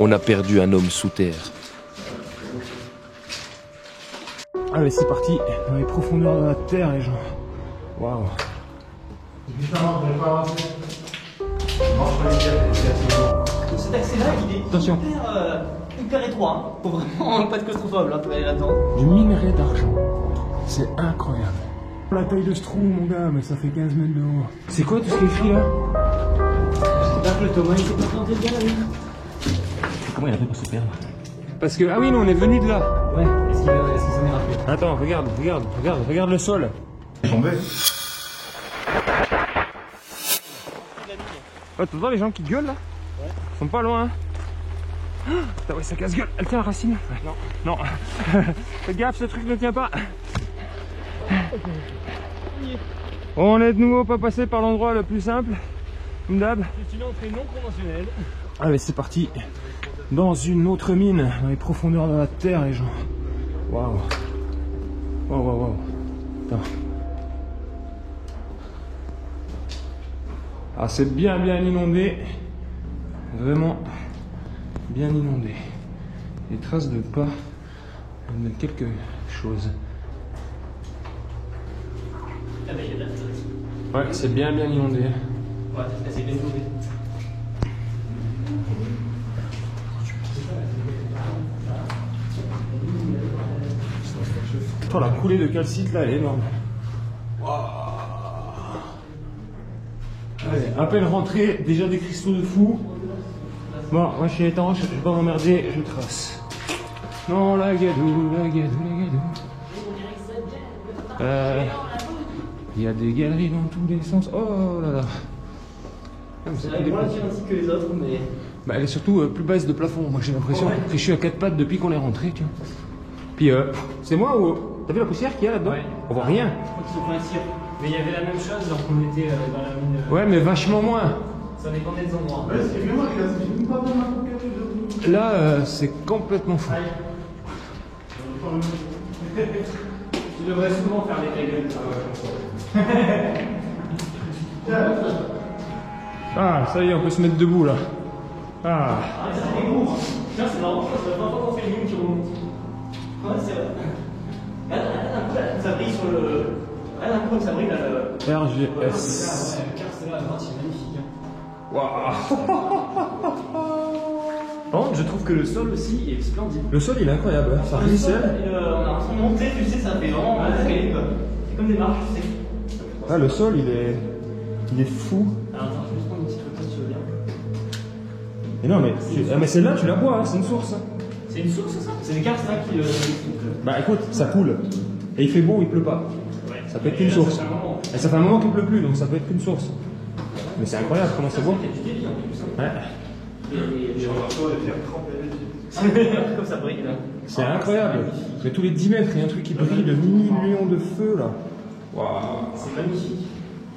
On a perdu un homme sous terre. Allez, c'est parti, dans les profondeurs de la terre, les gens. Waouh. Cet accès-là, il est Attention. hyper étroit. Hein. Faut vraiment pas de claustrophobe là, pour aller là-dedans. Du minerai d'argent. C'est incroyable. La taille de ce trou, mon gars, mais ça fait 15 mètres de haut. C'est quoi tout ce qui est écrit là? J'espère que le Thomas il s'est pas planté bien là. Comment il a fait pour se perdre? Parce que, ah oui, non, on est venu de là. Ouais, est-ce qu'il s'en est rappelé? Attends, regarde le sol. Il est tombé. Oh, t'entends les gens qui gueulent là? Ouais. Ils sont pas loin. Hein. Putain, ouais, ça casse-gueule. Elle tient la racine? Ouais. Non. Faites gaffe, ce truc ne tient pas. On est de nouveau pas passé par l'endroit le plus simple. Comme d'hab. C'est une entrée non conventionnelle. Allez, c'est parti. Dans une autre mine, dans les profondeurs de la terre, les gens. Waouh. Waouh. Attends. Ah, c'est bien inondé. Vraiment bien inondé. Des traces de pas de quelque chose. Ah bah il y a de la terre ici. Ouais, c'est bien inondé. Ouais, c'est bien inondé. Oh, la coulée de calcite là, elle est énorme. Allez, à peine rentré, déjà des cristaux de fou. Bon, moi je suis étanche, je vais pas m'emmerder, je trace. Non, la gadou. Il y a des galeries dans tous les sens. Oh là là. C'est la moins ainsi que les autres, mais. Bah, elle est surtout plus basse de plafond, moi j'ai l'impression. Ouais. Que je suis à 4 pattes depuis qu'on est rentré, tu vois. Puis c'est moi ou. T'as vu la poussière qu'il y a là-dedans? Ouais. On voit rien. Je crois qu'ils ont fait un tir. Mais il y avait la même chose lorsqu'on était dans la mine. Ouais, mais vachement moins. Ça dépendait des endroits. Ouais, c'est bien, c'est même pas vraiment de. Là, c'est complètement fou. Tu devrais souvent faire des gueules. Ah, ça y est, on peut se mettre debout là. Ah. Ah, ça fait gros. Tiens, c'est marrant, c'est la première fois qu'on fait une mine qui remonte. Ouais, c'est vrai. Regarde un coup, là, ça brille sur le. Regarde un coup comme ça brille là. RGS. Le karst là à droite, c'est magnifique. Hein. Waouh. Par contre, je trouve que le sol aussi est splendide. Le sol, il est incroyable. Ça Le sol, ruisselle. on a un train de monter, tu sais, ça fait vraiment un escalier quoi. C'est comme des marches, tu sais. Ah, le sol, il est fou. Alors attends, je vais juste prendre une petite photo si tu veux bien. Et non, mais celle-là, tu la bois, hein, c'est une source. Hein. C'est une source ça? C'est des karstes hein, qui. Bah écoute, ça coule. Et il fait beau, il pleut pas. Ouais. Ça peut être qu'une source. Et ça fait un moment qu'il pleut plus, donc ça peut être qu'une source. Mais c'est incroyable comment c'est beau. Il y a du débit en plus. Ouais. J'ai l'impression de faire tremper les yeux. Comme ça brille là. C'est incroyable. Mais tous les 10 mètres, il y a un truc qui brille de millions de feux là. Waouh. C'est magnifique.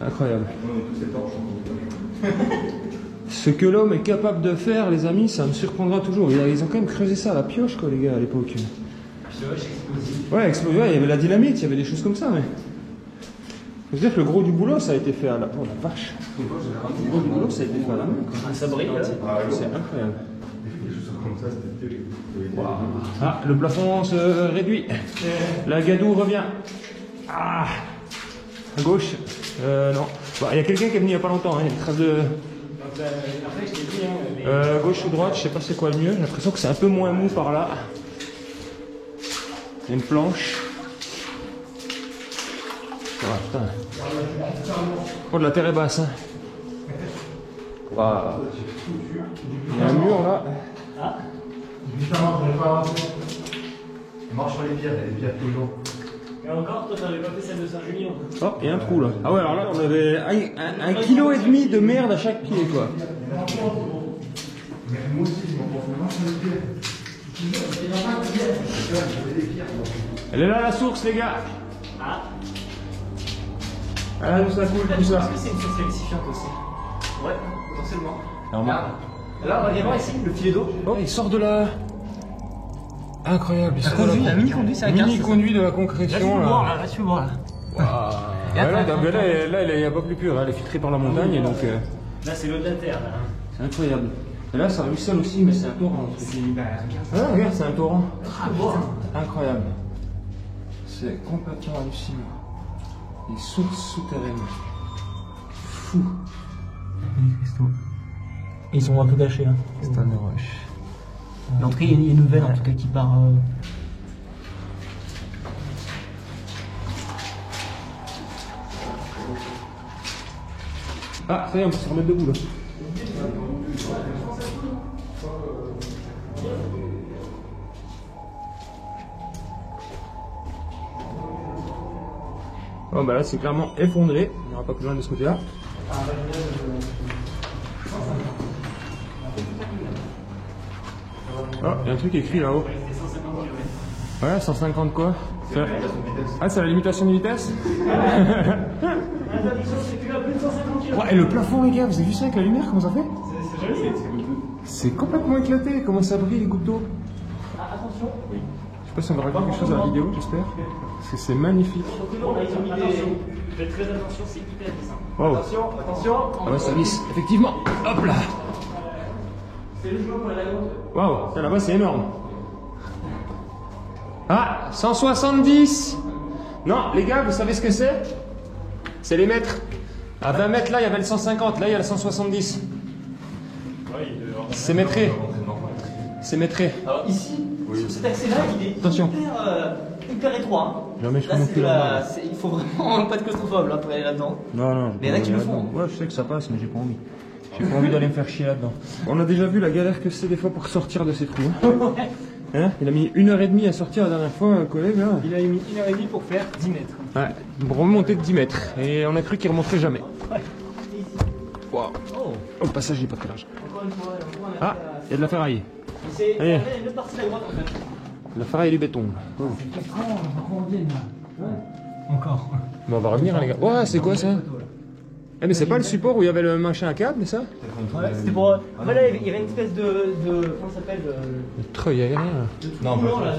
Incroyable. On est tous étanches. Ce que l'homme est capable de faire, les amis, ça me surprendra toujours. Ils ont quand même creusé ça à la pioche, quoi, les gars, à l'époque. Pioche, explosif. Ouais, explosé. Ouais, il y avait la dynamite, il y avait des choses comme ça, mais. Faut se dire que le gros du boulot, ça a été fait à la. Oh la vache. Le gros du boulot, ça a été fait à la main, quoi. Ah, ça brille là. C'est incroyable. Des choses comme ça, c'était terrible. Ah, le plafond se réduit. La gadou revient. Ah. À gauche. Non. Bah, il y a quelqu'un qui est venu il n'y a pas longtemps, hein. Il y a une trace de. Après, je t'ai dit, hein. Gauche ou droite, je sais pas c'est quoi le mieux. J'ai l'impression que c'est un peu moins mou par là. Il y a une planche. Ah, putain. Oh, de la terre est basse. Hein. Ah. Il y a un mur là. Ah. Putain, je vais pas avancer. On marche sur les pierres, il y a des pierres tout le long. Et encore, toi, t'avais pas fait celle de Saint-Julien. Oh, il y a un trou là. Ah ouais, alors là, on avait un kilo et demi de merde à chaque pied, quoi. Mais moi aussi, je m'en prends vraiment sur les pierres. Elle est là la source, les gars. Ah. Ah, ça coule tout ça. Est-ce que c'est une source léxifiante aussi? Ouais, potentiellement. Alors, Regarde. Là, on va y voir ici le filet d'eau. oh, il sort de la. Incroyable, il sort de conduit, la. un mini-conduit, c'est un karst, mini-conduit de la Là, tu concrétion. peux voir, là, tu peux voir, là. Waouh. Et attends, Là, il n'y a pas plus pur, hein. Elle est filtrée par la montagne, et donc. Là, c'est l'eau de la terre, là. C'est incroyable. Et là, ça ruisselle aussi, mais c'est un torrent. Ah, regarde, c'est un torrent. Incroyable. C'est complètement hallucinant. Des sources souterraines. Fou. Les cristaux. Ils sont un peu cachés. Hein. Cristal de roche. L'entrée, il y a une veine en tout cas qui part. Ah, ça y est, on peut se remettre debout là. Bon bah là c'est clairement effondré, il n'y aura pas plus loin de ce côté-là. Oh, il y a un truc écrit là-haut. Ouais, 150 quoi? Ah, c'est la limitation de vitesse? Ouais, et le plafond les gars, vous avez vu ça avec la lumière, comment ça fait? C'est complètement éclaté, comment ça brille les gouttes d'eau. Attention. Je sais pas si on va regarder quelque chose à la vidéo, j'espère. Parce que c'est magnifique. Faites très attention, c'est hyper glissant. Wow. Attention. Ah ouais, ça glisse, effectivement. Hop là. C'est le joueur pour la lagode. Waouh, là-bas c'est énorme. Ah, 170. Non, les gars, vous savez ce que c'est? C'est les mètres. À 20 mètres là, il y avait le 150, là il y a le 170. C'est métré. C'est métré. Alors ici, sur cet accès-là, il est Attention. hyper étroit. Hein. Jamais je Là, mon c'est cul là-bas. il faut vraiment pas de claustrophobe là, pour aller là-dedans. Non. Mais il y en a qui le font. Ouais, je sais que ça passe, mais j'ai pas envie. J'ai pas envie d'aller me faire chier là-dedans. On a déjà vu la galère que c'est des fois pour sortir de ces trous. Hein, il a mis 1h30 à sortir la dernière fois, un collègue là. Il a mis 1h30 pour faire 10 mètres. Ouais, pour remonter de 10 mètres. Et on a cru qu'il remonterait jamais. Waouh. Oh. Oh, le passage il est pas très large. Encore une fois, Ah, il y a de la ferraille. c'est Allez. une autre partie de la droite en fait. La ferraille et du béton. Oh. C'est 4 ans, on revient là. Encore. Bon, on va revenir hein, les gars. Ouais, c'est quoi ça? Eh mais c'est pas le support où il y avait le machin à câble, mais ça? Ouais, c'était pour. En fait là, il y avait une espèce de comment ça s'appelle? Le treuil aérien là. Non, roulant là.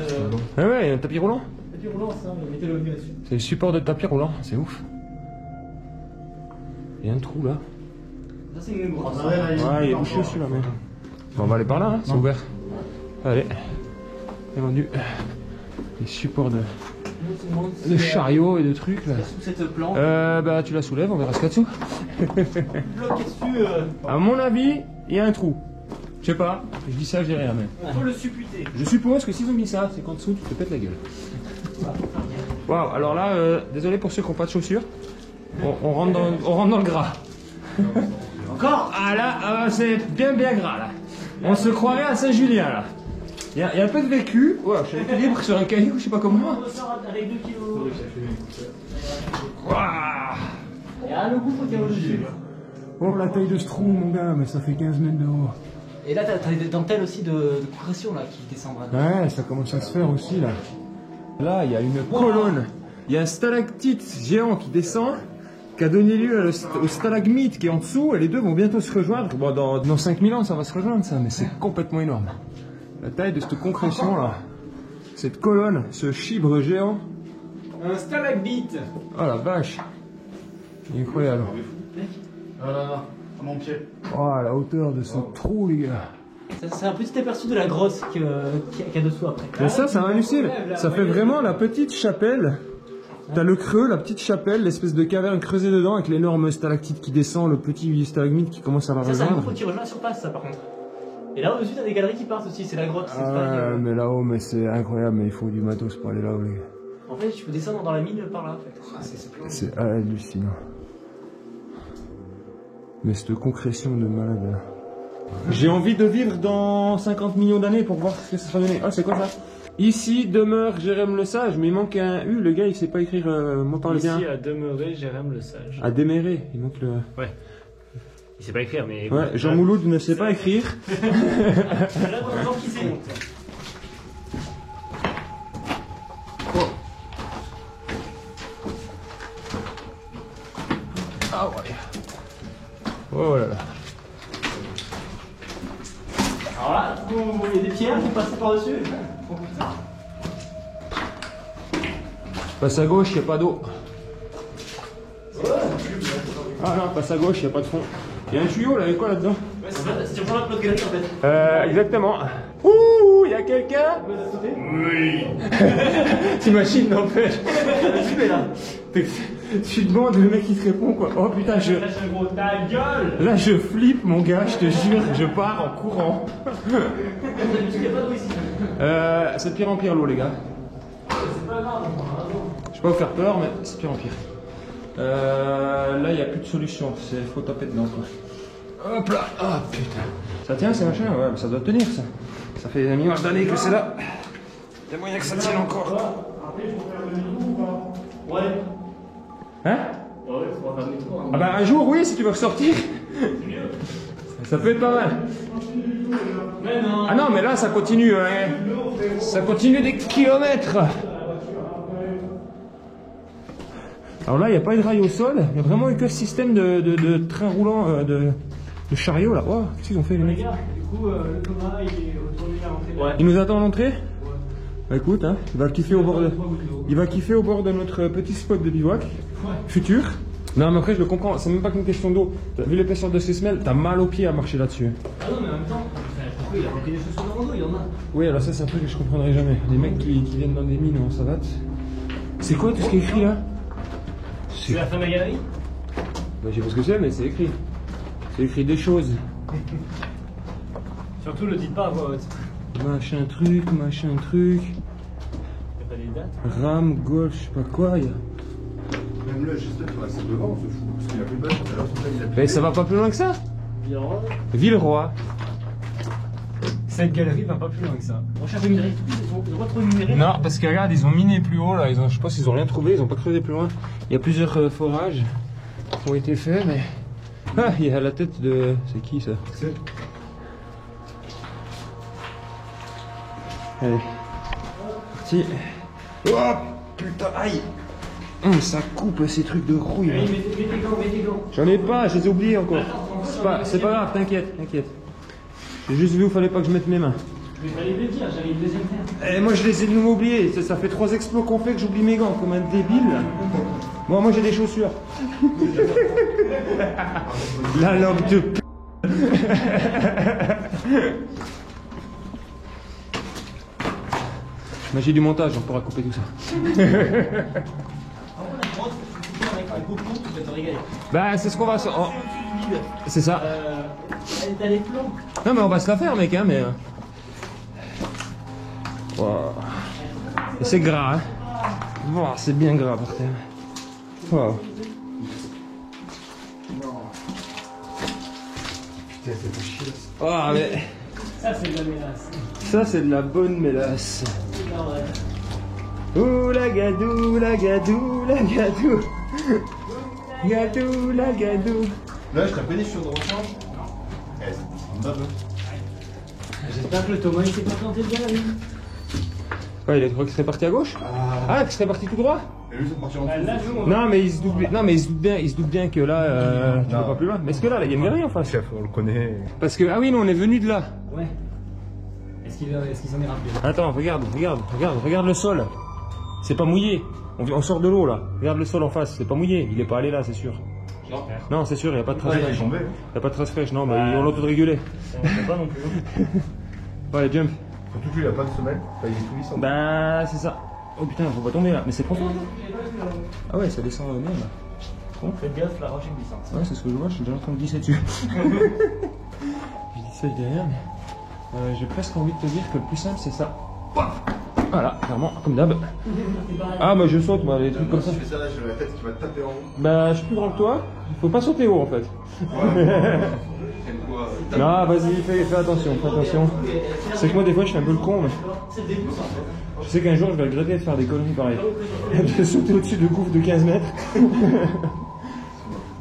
Ah ouais, il y a un tapis roulant. Tapis roulant, ça, il mettait le mieux dessus. C'est le support de tapis roulant, c'est ouf. Il y a un trou là. Ça, c'est une grosse. Ouais, il est bouché aussi là, mais. Bon, on va aller par là, hein, c'est ouvert. Allez. Et vendu. Les supports de chariots et de trucs là. Sous cette planche. Bah, tu la soulèves, on verra ce qu'il y a dessous. Bloqué dessus. À mon avis, il y a un trou. Je sais pas, je dis ça, je dis rien, mais. On peut le supputer. Je suppose que s'ils ont mis ça, c'est qu'en dessous, tu te pètes la gueule. Waouh, alors là, désolé pour ceux qui n'ont pas de chaussures. On rentre dans le gras. Encore. Ah là, c'est bien gras là. On se croirait à Saint-Julien là. Il y a un peu de vécu. Ouais, je suis libre sur un caillou, je sais pas comment. On sort avec 2 kilos. Waouh. Et ah, le gouffre qu'il y a au-dessus. Oh, la taille de ce trou, mon gars, mais ça fait 15 mètres de haut. Et là, t'as des dentelles aussi de compression là qui descendent. Ouais, ça commence à se faire aussi là. Là, il y a une colonne. Il y a un stalactite géant qui descend, qui a donné lieu au stalagmite qui est en dessous, et les deux vont bientôt se rejoindre. Bon, dans 5000 ans, ça va se rejoindre ça, mais c'est complètement énorme. La taille de cette concrétion là, cette colonne, ce chibre géant. Un stalagmite. Oh la vache. Incroyable. Voilà, à mon pied. Oh, la hauteur de ce trou, les gars. C'est un petit aperçu de la grosse qu'il y a dessous après. Mais ça m'hallucine. Ça fait vraiment la petite chapelle. T'as le creux, la petite chapelle, l'espèce de caverne creusée dedans avec l'énorme stalactite qui descend, le petit stalagmite qui commence à la Ça, c'est un rejoindre. gouffre qui rejoint sur place, ça par contre. Et là au-dessus, t'as des galeries qui partent aussi, c'est la grotte. C'est Ah ouais, mais là-haut, mais c'est incroyable, mais il faut du matos pour aller là-haut, les gars. En fait, tu peux descendre dans la mine par là, en fait. C'est hallucinant. Mais cette concrétion de malade. Là. J'ai envie de vivre dans 50 millions d'années pour voir ce que ça sera donné. Ah, c'est quoi ça? Ici demeure Jérôme le Sage, mais il manque un U, le gars il sait pas écrire, moi parle bien. Ici a demeuré Jérôme le Sage. À démérer, il manque le. Ouais. Il sait pas écrire, mais. Ouais, Jean Mouloud ne sait pas écrire. Là, on voit qui c'est. Ah ouais. Oh là là. Alors là, vous voyez des pierres qui passent par-dessus. Oh putain. Passe à gauche, il n'y a pas d'eau. Ah non, passe à gauche, il n'y a pas de fond. Il y a un tuyau là, avec quoi là-dedans? Ouais, c'est tu rejoins l'autre galerie en fait. Exactement. Ouh, y a quelqu'un? Oui. T'imagines, n'empêche. Tu demandes, le mec il te répond quoi. Oh putain, je. Lâche un gros ta gueule. Là je flippe mon gars, je te jure, je pars en courant. D'habitude, y a pas d'eau ici. C'est de pire en pire l'eau les gars. C'est pas grave, Je vais pas vous faire peur, mais c'est de pire en pire. Là il n'y a plus de solution, c'est faut taper dedans quoi. Hop là, oh putain. Ça tient ces machins? Ouais, mais ça doit tenir ça. Ça fait des millions d'années que c'est là. Il y a moyen que ça tienne encore. Après, je peux faire demi-tour ou pas? Ouais. Hein? Ouais, il faudra faire demi-tour. Ah bah un jour oui, si tu veux ressortir. C'est mieux. Ça peut être pas mal. Mais non. Ah non, mais là ça continue, hein. Ça continue des kilomètres. Alors là, il n'y a pas eu de rail au sol, il y a vraiment eu que ce système de train roulant, de chariot là. Oh, qu'est-ce qu'ils ont fait les mecs? Regarde, du coup, le Thomas, il est retourné à l'entrée. Ouais. Il nous attend à l'entrée? Bah écoute, hein, il va kiffer au bord de notre petit spot de bivouac futur. Non mais après je le comprends, c'est même pas qu'une question d'eau. T'as vu l'épaisseur de ces semelles, t'as mal aux pieds à marcher là-dessus. Ah non mais en même temps, pourquoi il a repris des chaussures de rando, il y en a. Oui alors ça c'est un truc que je comprendrai jamais. Les mecs qui viennent dans des mines en savate. C'est quoi tout ce qui est écrit là? C'est la fin de la galerie? Bah je sais pas ce que c'est mais c'est écrit. C'est écrit des choses. Surtout le dites pas à voix haute. Machin truc, machin truc. Y'a pas des dates? Ram, golf, je sais pas quoi, y a... Même là, juste là, c'est devant, on se fout. Parce qu'il y a plus de bâche, tout à l'heure, tout ça, il a plus. Mais ça va pas plus loin que ça? Villeroy. Villeroy. Cette galerie va pas plus loin que ça. On cherche une galerie, ils ont pas trouvé une galerie. Non, parce que regarde, ils ont miné plus haut là, je sais pas s'ils ont rien trouvé, ils ont pas creusé plus loin. Il y a plusieurs forages qui ont été faits, mais... Ah, il y a la tête de... C'est qui ça? C'est. Allez. Parti. Oh putain, aïe. Ça coupe ces trucs de rouille. Allez, mets tes gants, mets tes gants. J'en ai pas, je les ai oubliés encore. C'est pas grave, t'inquiète, t'inquiète. J'ai juste vu où fallait pas que je mette mes mains. Mais fallait le dire, j'avais une deuxième paire. Et moi je les ai de nouveau oubliés, ça fait 3 explos qu'on fait que j'oublie mes gants comme un débile. Bon, moi j'ai des chaussures. La langue de p. Magie du montage, on pourra couper tout ça. Bah c'est ce qu'on va... C'est ça. T'as les plombs. Non mais on va se la faire mec hein mais... Wow. Et c'est gras hein. Wow, c'est bien gras par terre. Wow. Putain, c'est pas chier. Oh mais... Ça c'est de la mélasse. Ça c'est de la bonne mélasse. Non, ouais. Ouh la gadou, la gadou, la gadou. Gadou, la gadou. Là, je t'ai pris des chaussures de rechange. Eh, c'est une bave. J'espère que le Thomas il s'est pas planté de galerie. Ouais, il a trouvé qu'il serait parti à gauche. Ah, qu'il serait parti tout droit. Et lui, c'est parti en Là, dessous. nous, Non mais il se doute bien, il se doute bien que là, tu vas pas plus loin. Mais est-ce que là, il y a une galerie en face? Chef, on le connaît. Parce que, ah oui, nous on est venu de là. Ouais. Est-ce qu'il s'en est rappelé? Attends, regarde le sol. C'est pas mouillé. On sort de l'eau là. Regarde le sol en face, c'est pas mouillé. Il est pas allé là, c'est sûr. Non, c'est sûr, il n'y a pas de traces Ouais, il est fraîches. tombé. Il n'y a pas de traces fraîches, non, mais on l'auto-régulé. On sait pas non plus. Ouais, jump. Surtout qu'il a pas de semelle. Enfin, il est tout lissant. Bah, c'est ça. Oh putain, faut pas tomber là. Mais c'est profond. Ah ouais, ça descend même là. Faites gaffe, la roche est glissante. Ouais, c'est ce que je vois, je suis déjà en train de glisser dessus. Je dis ça derrière, mais j'ai presque envie de te dire que le plus simple c'est ça. Voilà, clairement, comme d'hab. Ah, bah je saute, moi, les trucs comme ça. Si tu fais ça là, j'ai la tête qui va te taper en haut. Bah, je suis plus grand que toi. Faut pas sauter haut en fait. Non, vas-y, fais attention, fais attention. C'est que moi, des fois, je suis un peu le con, mais C'est des pouces en fait. je sais qu'un jour, je vais regretter de faire des conneries pareilles. De sauter au-dessus de gouffres de 15 mètres.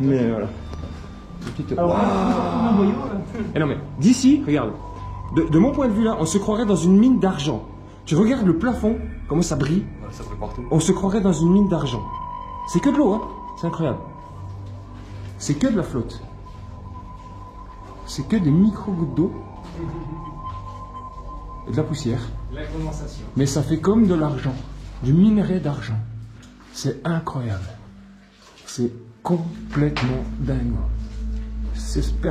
Mais voilà. Petite... Alors, on a un boyau là. Eh non mais, d'ici, regarde, de mon point de vue là, on se croirait dans une mine d'argent. Tu regardes le plafond, comment ça brille. Ouais, ça fait partout. On se croirait dans une mine d'argent. C'est que de l'eau, hein. C'est incroyable. C'est que de la flotte. C'est que des micro-gouttes d'eau. Et de la poussière. La condensation. Mais ça fait comme de l'argent. Du minerai d'argent. C'est incroyable. C'est complètement dingue.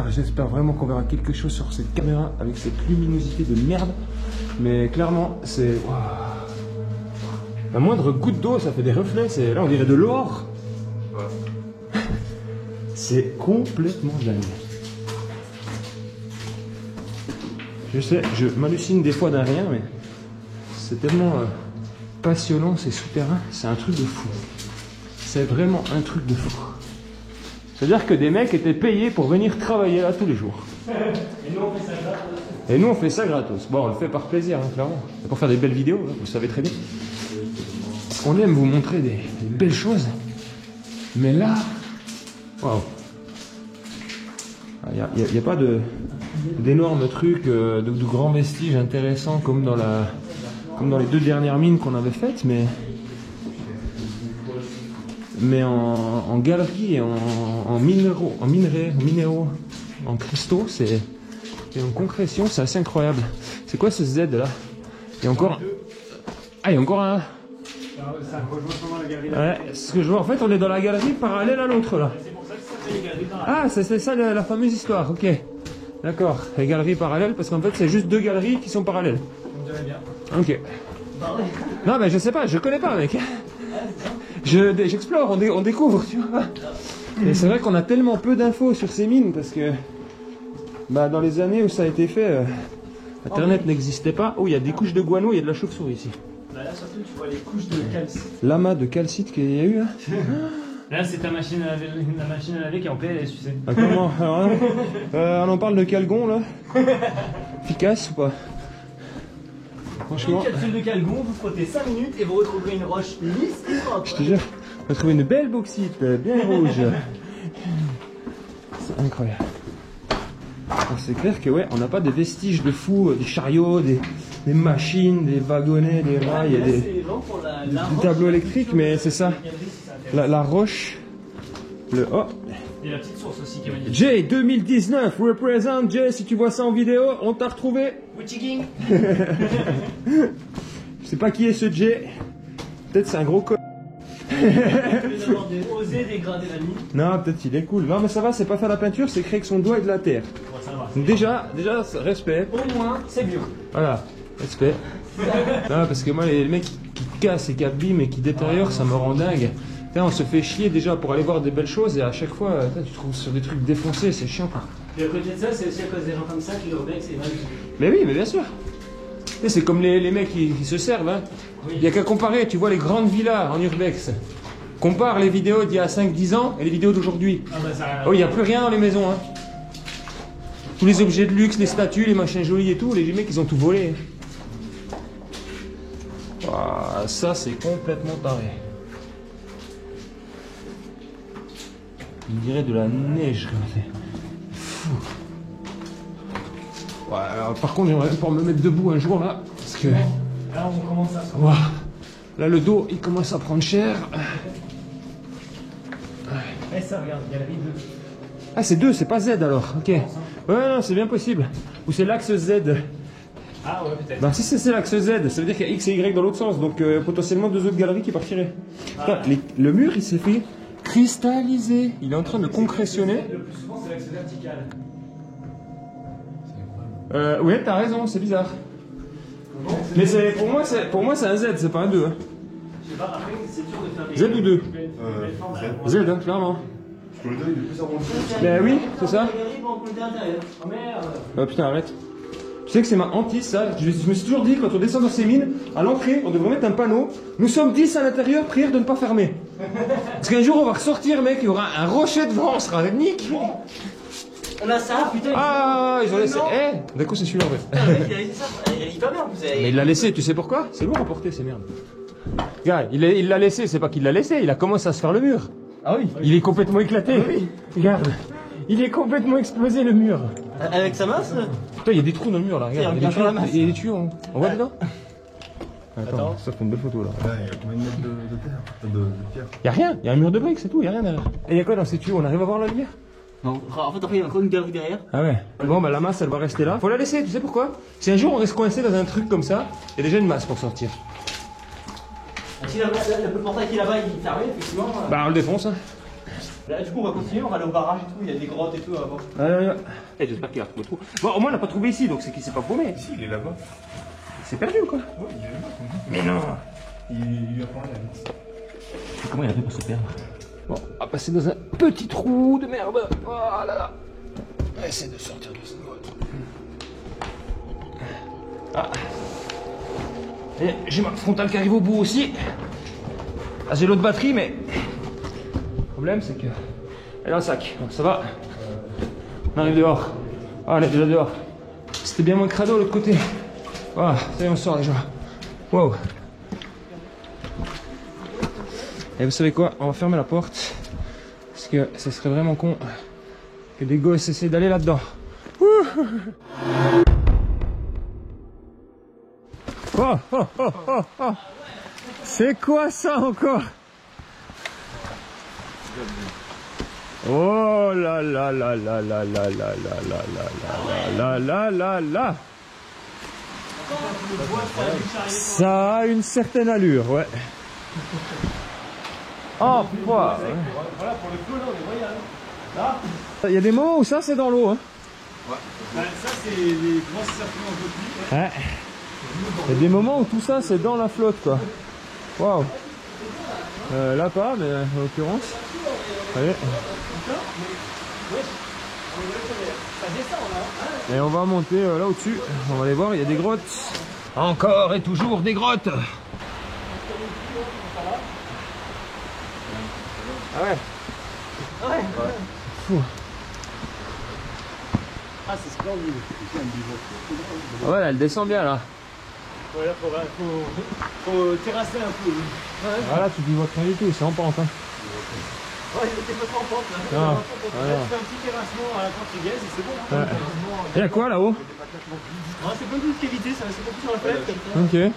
J'espère vraiment qu'on verra quelque chose sur cette caméra avec cette luminosité de merde. Mais clairement, c'est... Wow. La moindre goutte d'eau, ça fait des reflets. Là, on dirait de l'or. Ouais. C'est complètement dingue. Je sais, je m'hallucine des fois d'un rien, mais c'est tellement passionnant ces souterrains. C'est un truc de fou. C'est vraiment un truc de fou. C'est-à-dire que des mecs étaient payés pour venir travailler là tous les jours. Et nous, on fait ça gratos. Et nous, on fait ça gratos. Bon, on le fait par plaisir, hein, clairement. C'est pour faire des belles vidéos, hein, vous le savez très bien. On aime vous montrer des belles choses. Mais là, waouh. Il n'y a pas d'énormes trucs, de grands vestiges intéressants comme dans les 2 dernières mines qu'on avait faites, mais en galerie et en minéraux, en cristaux, et en concrétion, c'est assez incroyable. C'est quoi ce Z là? Il y a encore... Ah, il y a encore un... Ça rejoint sûrement la galerie. Ouais, ce que je vois, en fait, on est dans la galerie parallèle à l'autre là. C'est pour ça que ça s'appelle les galeries parallèles. Ah, c'est ça la fameuse histoire, ok. D'accord, les galeries parallèles, parce qu'en fait, c'est juste 2 galeries qui sont parallèles. On dirait bien. Ok. Non, mais je sais pas, je connais pas, mec. J'explore, on découvre, tu vois. Et c'est vrai qu'on a tellement peu d'infos sur ces mines, parce que bah, dans les années où ça a été fait, Internet n'existait pas. Oh, il y a des couches de guano, il y a de la chauve-souris ici. Là, surtout, tu vois les couches de calcite. L'amas de calcite qu'il y a eu, là. Là, c'est ta machine à laver, la machine à laver qui est en PLS, tu sais. Ah, comment? Alors, on en parle de calgon, là. Efficace ou pas? Franchement, Une capsule de calgon, vous frottez 5 minutes et vous retrouverez une roche lisse et propre. je te jure, on a trouvé une belle bauxite, bien rouge. C'est incroyable. C'est clair que ouais, on n'a pas des vestiges de fou, des chariots, des machines, des wagonnets, des rails, et des tableaux électriques, mais c'est ça. La roche, oh. Et la petite source aussi qui est magnifique. Jay 2019 represent Jay, si tu vois ça en vidéo, on t'a retrouvé. Wichiking. Je sais pas qui est ce Jay. Peut-être c'est un gros con. Oser dégrader la mine. Non, peut-être il est cool. Non, mais ça va, c'est pas faire la peinture, c'est créer avec son doigt et de la terre. Bon, ça va. Donc déjà, respect. Au moins, c'est bio. Voilà, respect. Non, parce que moi, les mecs qui cassent et qui abîment et qui détériorent, ça me rend dingue. Putain, on se fait chier déjà pour aller voir des belles choses et à chaque fois, putain, tu te trouves sur des trucs défoncés, c'est chiant quoi. Et à côté de ça, c'est aussi à cause des gens comme ça qui l'urbex et mal. Mais oui, mais bien sûr. Et c'est comme les mecs qui se servent. Hein. Oui. Il n'y a qu'à comparer, tu vois les grandes villas en urbex. Compare les vidéos d'il y a 5-10 ans et les vidéos d'aujourd'hui. Ah bah ça. Oh, il n'y a plus rien dans les maisons. Hein. Tous les objets de luxe, les statues, les machins jolis et tout, les mecs ils ont tout volé. Wow, ça c'est complètement taré. On dirait de la neige. Fou. Ouais, alors, par contre, j'aimerais pouvoir me mettre debout un jour là. Parce que. Là, on commence à. Wow. Là, le dos il commence à prendre cher. Eh, ça, regarde, galerie 2. Ah, c'est 2, c'est pas Z alors. Ok. Ouais, non, c'est bien possible. Ou c'est l'axe Z. Ah, ouais, peut-être. Ben, si c'est l'axe Z, ça veut dire qu'il y a X et Y dans l'autre sens. Donc, potentiellement 2 autres galeries qui partiraient. Putain, le mur il s'est fait cristalliser. Il est en train de concrétionner. Le plus souvent, c'est l'axe vertical. Ouais, t'as raison, c'est bizarre. Mais pour moi, c'est un Z, c'est pas un 2. Hein. Je sais pas, après, c'est dur de faire des. Z ou 2 Z. Z, hein, clairement. Parce que le 2 il est plus arrondi. Ben oui, c'est ça. Oh merde. Oh putain, arrête. Tu sais que c'est ma hantise, ça. Je me suis toujours dit, quand on descend dans ces mines, à l'entrée, on devrait mettre un panneau. Nous sommes 10 à l'intérieur, prière de ne pas fermer. Parce qu'un jour, on va ressortir, mec, il y aura un rocher devant, on sera nique. On a ça, putain. Ah, ils ont laissé. Eh, d'un coup, c'est celui-là, en fait. Le mec, il a laissé ça. Il est pas bien en plus. Mais il l'a laissé, tu sais pourquoi? C'est lourd à porter, ces merdes. Gars, il l'a laissé, c'est pas qu'il l'a laissé, il a commencé à se faire le mur. Ah oui. Il est complètement éclaté. Oui. Regarde, il est complètement explosé, le mur. Avec sa masse. Putain, il y a des trous dans le mur, là, regarde. Il y a des tuyaux, il y a des tuyaux, on voit dedans? Attends, ça fait une belle photo, là. Ouais, il y a combien de mètres de terre de pierre? Y a rien, y a un mur de briques, c'est tout, y a rien derrière. Et y a quoi dans ces tuyaux? On arrive à voir la lumière? Non. En fait, après, il y a encore une galerie derrière. Ah ouais. Bon, bah la masse, elle va rester là. Faut la laisser, tu sais pourquoi? Si un jour on reste coincé dans un truc comme ça, y a déjà une masse pour sortir. Si le portail qui est là-bas, il est fermé, effectivement. Bah on le défonce, hein. Là, du coup, on va continuer, on va aller au barrage et tout, il y a des grottes et tout avant. Eh, j'espère qu'il a trouvé le trou. Bon, au moins, on n'a pas trouvé ici, donc c'est qu'il s'est pas paumé. Si, il est là-bas. Il s'est perdu ou quoi? Ouais, il est là-bas. Mais non. Il lui a parlé à vite. Comment il a fait pour se perdre? Bon, on va passer dans un petit trou de merde. Voilà là. On va essayer de sortir de cette grotte. Ah. Et j'ai ma frontale qui arrive au bout aussi. Ah, j'ai l'autre batterie, mais le problème c'est que elle est dans le sac. Donc ça va. On arrive dehors. Ah, on est déjà dehors. C'était bien moins crado de l'autre côté. Voilà, ça y est, on sort déjà. Wow. Et vous savez quoi? On va fermer la porte. Parce que ce serait vraiment con que des gosses essaient d'aller là-dedans. Oh, oh, oh, oh, oh. C'est quoi ça encore? Oh là là là là là là là là là là là là là. Ça a une certaine allure, ouais. Oh, pourquoi? Voilà, pour le coup, là, on est royal. Là, Il y a des moments où ça c'est dans l'eau, hein. ouais. Bah, ça, c'est les grosses serpents un peu plus. Ouais. Il y a des moments où tout ça c'est dans la flotte, quoi. Waouh. Là pas, mais en l'occurrence. Allez. Et on va monter là au-dessus. On va aller voir, il y a des grottes. Encore et toujours des grottes. Ah ouais. Ouais. Fou. Ah, c'est splendide. Ah ouais, elle descend bien là. Ouais, là, faut terrasser un peu. Ouais. Voilà, tu ne vois rien du tout, c'est en pente. Hein. Ouais, il était pas en pente là. Ah, Là, tu fais un petit terrassement à la portugaise et c'est bon. Ouais. Il y a quoi là-haut? Ouais, c'est pas plus de qualité, c'est pas plus sur la palette comme ça. Ok.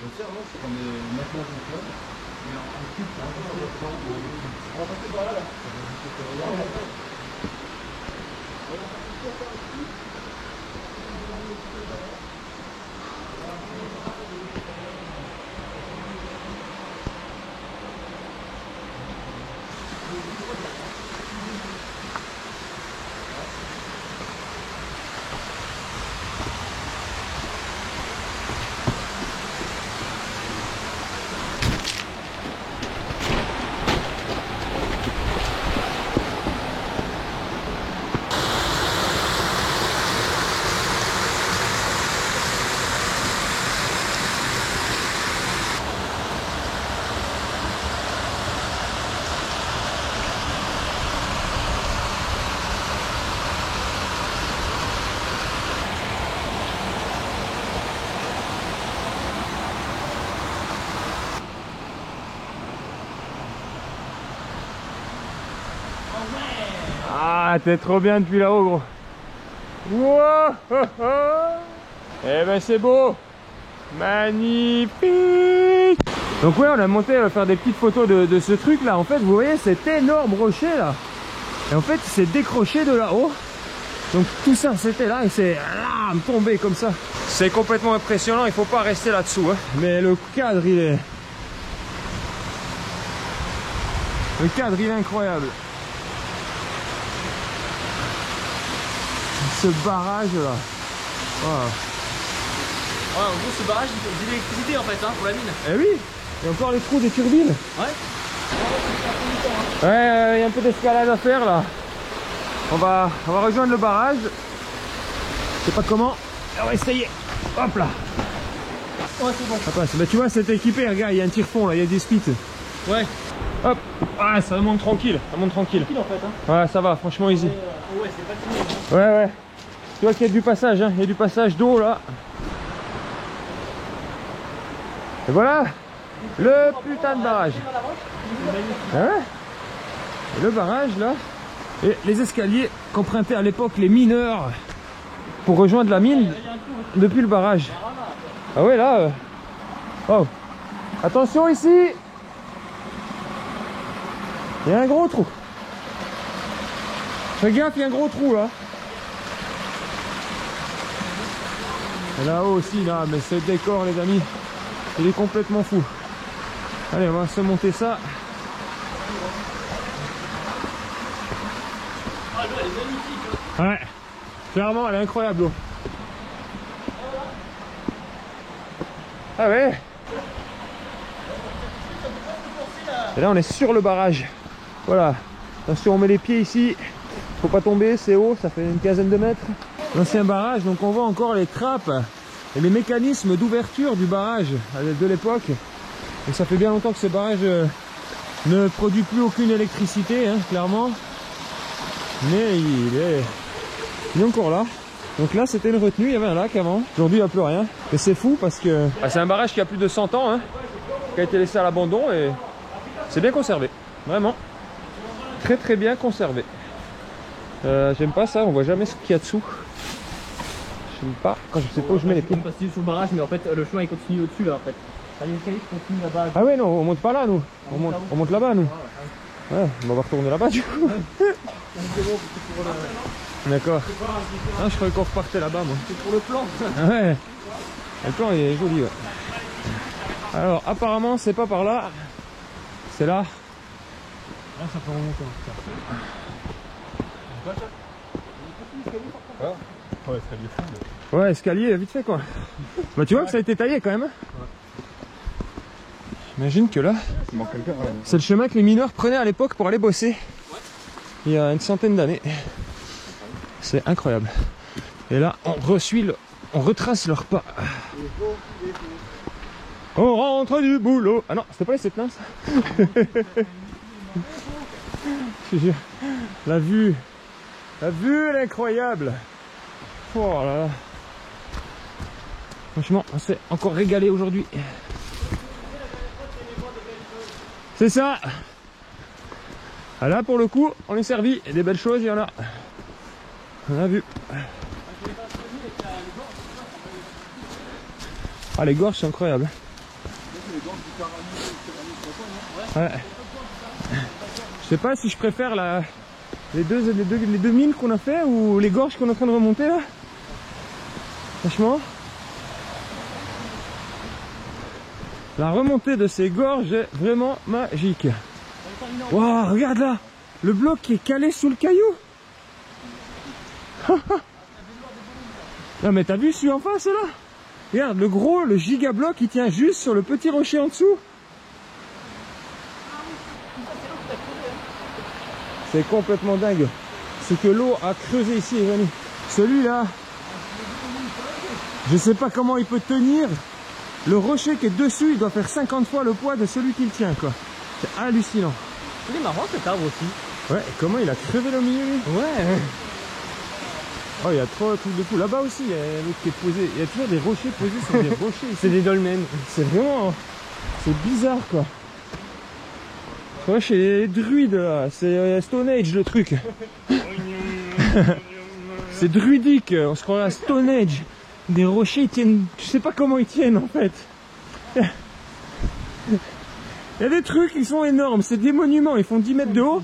Ah, t'es trop bien depuis là-haut, gros. Wow, oh, oh. Eh ben c'est beau. Magnifique. Donc ouais, on a monté faire des petites photos de ce truc là. En fait, vous voyez cet énorme rocher là. Et en fait, il s'est décroché de là-haut. Donc tout ça, c'était là et c'est tombé comme ça. C'est complètement impressionnant, il faut pas rester là-dessous. Hein. Mais le cadre, il est... Le cadre, il est incroyable. Ce barrage là. Wow. Ouais, en gros, ce barrage, il fait de l'électricité en fait, hein, pour la mine. Eh oui. Il y a encore les trous des turbines. Ouais. Ouais, il y a un peu d'escalade à faire là. On va rejoindre le barrage. Je sais pas comment. On va essayer. Hop là. Ouais, c'est bon. Ça passe. Bah, tu vois, c'est équipé. Regarde, il y a un tire-fond là, il y a des spits. Ouais. Hop. Ah, ça monte tranquille. Ça monte tranquille. Tranquille en fait, hein. Ouais, ça va, franchement easy. Ouais, c'est pas fini. Hein. Ouais, ouais. Tu vois qu'il y a du passage, hein. Il y a du passage d'eau là. Et voilà. Le putain de barrage. Ah ouais. Et le barrage là. Et les escaliers qu'empruntaient à l'époque les mineurs pour rejoindre la mine depuis le barrage. Ah ouais là. Oh. Attention ici. Il y a un gros trou. Fais gaffe, il y a un gros trou là. Et là-haut aussi là, mais ce décor les amis, il est complètement fou. Allez, on va se monter ça. Ouais, clairement, elle est incroyable l'eau. Ah ouais. Et là, on est sur le barrage. Voilà. Attention, on met les pieds ici. Faut pas tomber, c'est haut, ça fait une quinzaine de mètres. L'ancien barrage, donc on voit encore les trappes et les mécanismes d'ouverture du barrage de l'époque. Et ça fait bien longtemps que ce barrage ne produit plus aucune électricité, hein, clairement. Mais il est encore là. Donc là, c'était une retenue, il y avait un lac avant. Aujourd'hui, il n'y a plus rien. Et c'est fou parce que c'est un barrage qui a plus de 100 ans, hein, qui a été laissé à l'abandon et c'est bien conservé. Vraiment. Très très bien conservé. J'aime pas ça, on voit jamais ce qu'il y a dessous. J'aime pas quand je sais pas où je mets les pieds. On passe sur le barrage, mais en fait le chemin il continue au-dessus là en fait. Les escaliers continuent là-bas. Ah ouais non, on monte pas là nous. On monte là-bas nous. Ouais, on va retourner là-bas du coup. D'accord. Ah, je croyais qu'on repartait là-bas moi. C'est pour le plan. Ouais. Le plan il est joli ouais. Alors apparemment c'est pas par là. C'est là. Là ça peut remonter en tout cas. Ouais, escalier fou. Ouais, escalier vite fait quoi. Bah tu vois que ça a été taillé quand même. J'imagine que là, Il manque quelqu'un. Ouais. c'est le chemin que les mineurs prenaient à l'époque pour aller bosser. Il y a une centaine d'années. C'est incroyable. Et là, on retrace leurs pas. On rentre du boulot. Ah non, c'était pas les Sept-Nains ça. Je te jure. La vue, elle est incroyable. Oh là là. Franchement, on s'est encore régalé aujourd'hui. C'est ça. Ah là, pour le coup, on est servi. Et des belles choses, il y en a. On a vu. Ah, les gorges, c'est incroyable. Ouais. Je sais pas si je préfère les deux mines qu'on a fait ou les gorges qu'on est en train de remonter là. Franchement, la remontée de ces gorges est vraiment magique. Waouh, regarde là, le bloc qui est calé sous le caillou. Non mais t'as vu celui en face là? Regarde, le gros, le giga bloc, il tient juste sur le petit rocher en dessous. C'est complètement dingue. Ce que l'eau a creusé ici est venu. Celui-là, je sais pas comment il peut tenir. Le rocher qui est dessus, il doit faire 50 fois le poids de celui qui le tient, quoi. C'est hallucinant. Il est marrant cet arbre aussi. Ouais, comment il a crevé le milieu, lui? Ouais. Oh, il y a trop de trucs de fou. Là-bas aussi, il y a un autre qui est posé. Il y a toujours des rochers posés sur des rochers. C'est des dolmens. C'est vraiment... C'est bizarre, quoi. Ouais, chez les druides, là. C'est Stone Age, le truc. C'est druidique. On se croirait à Stone Age. Des rochers, ils tiennent... Je sais pas comment ils tiennent, en fait. Il y a des trucs, ils sont énormes. C'est des monuments, ils font 10 mètres de haut.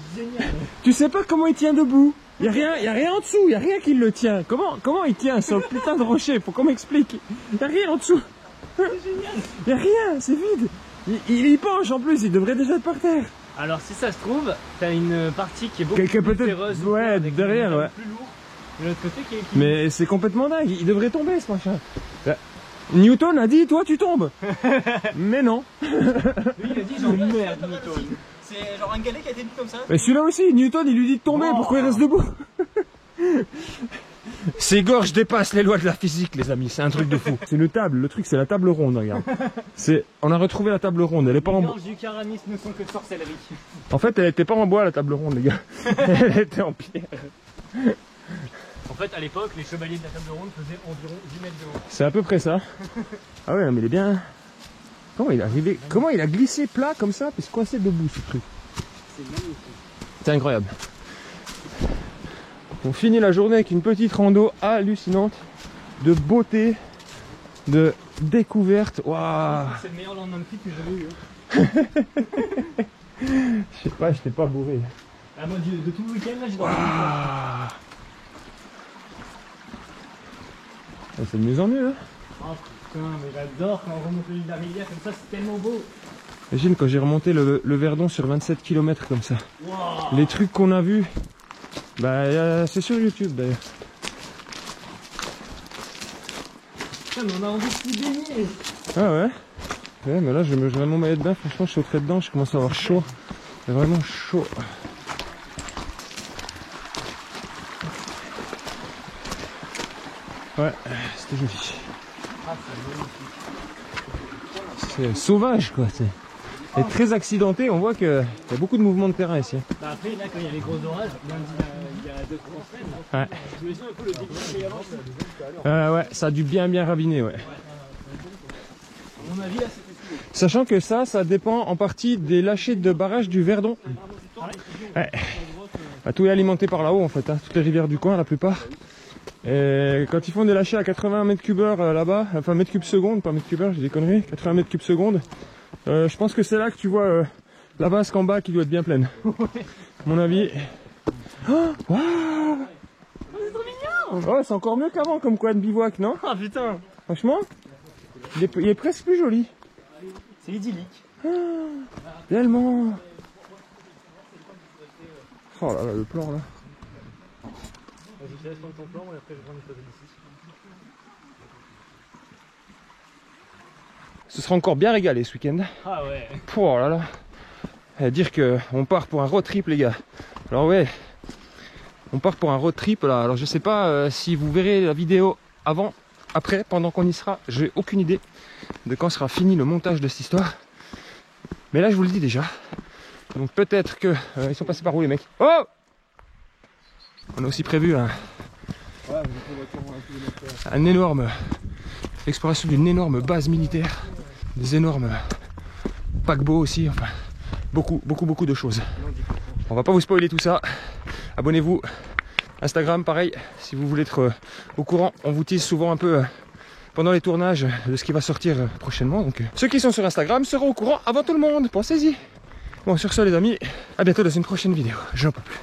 Tu sais pas comment il tient debout. Il y a rien en dessous, il y a rien qui le tient. Comment il tient sur le putain de rocher? Faut qu'on m'explique. Il y a rien en dessous. Il y a rien, c'est vide. Il y penche en plus, il devrait déjà être par terre. Alors si ça se trouve, t'as une partie qui est beaucoup Quelqu'un plus peut-être, féroce, ouais, avec derrière, une ouais. plus lourd. Et l'autre côté qui est Mais c'est complètement dingue, il devrait tomber ce machin. Là, Newton a dit, toi tu tombes. Mais non. Lui il a dit genre merde Newton. C'est genre un galet qui a été mis comme ça. Mais celui-là aussi, Newton il lui dit de tomber, pourquoi il reste debout? Ces gorges dépassent les lois de la physique, les amis, c'est un truc de fou. C'est une table, le truc c'est la table ronde, regarde. On a retrouvé la table ronde, elle est pas en bois. Les gorges du Caranis ne sont que de sorcellerie. En fait, elle était pas en bois la table ronde, les gars. Elle était en pierre. En fait, à l'époque, les chevaliers de la table ronde faisaient environ 10 mètres de haut. C'est à peu près ça. Ah ouais, mais il est bien... Comment il est arrivé? Comment il a glissé plat comme ça, puis se coincer debout, ce truc? C'est magnifique. C'est incroyable. On finit la journée avec une petite rando hallucinante, de beauté, de découverte. Waouh! C'est le meilleur lendemain de fit que j'avais eu. Je sais pas, j'étais pas bourré. Ah, moi, de tout le week-end, là, j'ai dormi. Ah, c'est de mieux en mieux, hein. Oh putain, mais j'adore quand on remonte le lit de la rivière comme ça, c'est tellement beau. Imagine quand j'ai remonté le Verdon sur 27 km comme ça. Wow. Les trucs qu'on a vus, Bah c'est sur YouTube d'ailleurs. Putain, mais on a envie de s'y baigner. Ah ouais. Ouais, mais là je mets mon maillot de bain, franchement je sauterai dedans, je commence à avoir chaud. C'est vraiment chaud. Ouais, c'était joli. C'est sauvage quoi, c'est. Et très accidenté, on voit qu'il y a beaucoup de mouvements de terrain ici. Bah après, là, quand il y a les gros orages, lundi, il y a 2-3 semaines, Ouais. je me souviens un peu le début qu'il y avait avant. Ouais, ça a dû bien raviner, ouais. À mon avis, là, c'était tout. Sachant que ça dépend en partie des lâchers de barrage du Verdon. Ouais. Bah, tout est alimenté par là-haut en fait, hein. Toutes les rivières du coin, la plupart. Et quand ils font des lâchers à 80 mètres cubes là-bas, enfin mètres cubes secondes, pas mètres cubes heure, j'ai des conneries, 80 mètres cubes secondes, je pense que c'est là que tu vois la vasque en bas qui doit être bien pleine. À mon avis. Oh, waouh! C'est trop mignon! Oh, c'est encore mieux qu'avant comme coin de bivouac, non? Ah putain! Franchement, il est presque plus joli. C'est idyllique. Tellement. Oh là là, le plan là. Vas-y, je laisse prendre ton plan, et après je prends une photo d'ici. Ce sera encore bien régalé ce week-end. Ah ouais. Oh là là. Dire que on part pour un road trip les gars. Alors ouais, on part pour un road trip là. Alors je sais pas si vous verrez la vidéo avant, après, pendant qu'on y sera. J'ai aucune idée de quand sera fini le montage de cette histoire. Mais là je vous le dis déjà. Donc peut-être que ils sont passés par où les mecs? Oh! On a aussi prévu un énorme exploration d'une énorme base militaire, des énormes paquebots aussi, enfin beaucoup de choses. On va pas vous spoiler tout ça. Abonnez-vous. Instagram pareil, si vous voulez être au courant. On vous tease souvent un peu pendant les tournages de ce qui va sortir prochainement. Donc ceux qui sont sur Instagram seront au courant avant tout le monde. Pensez-y. Bon, sur ce les amis, à bientôt dans une prochaine vidéo. J'en peux plus.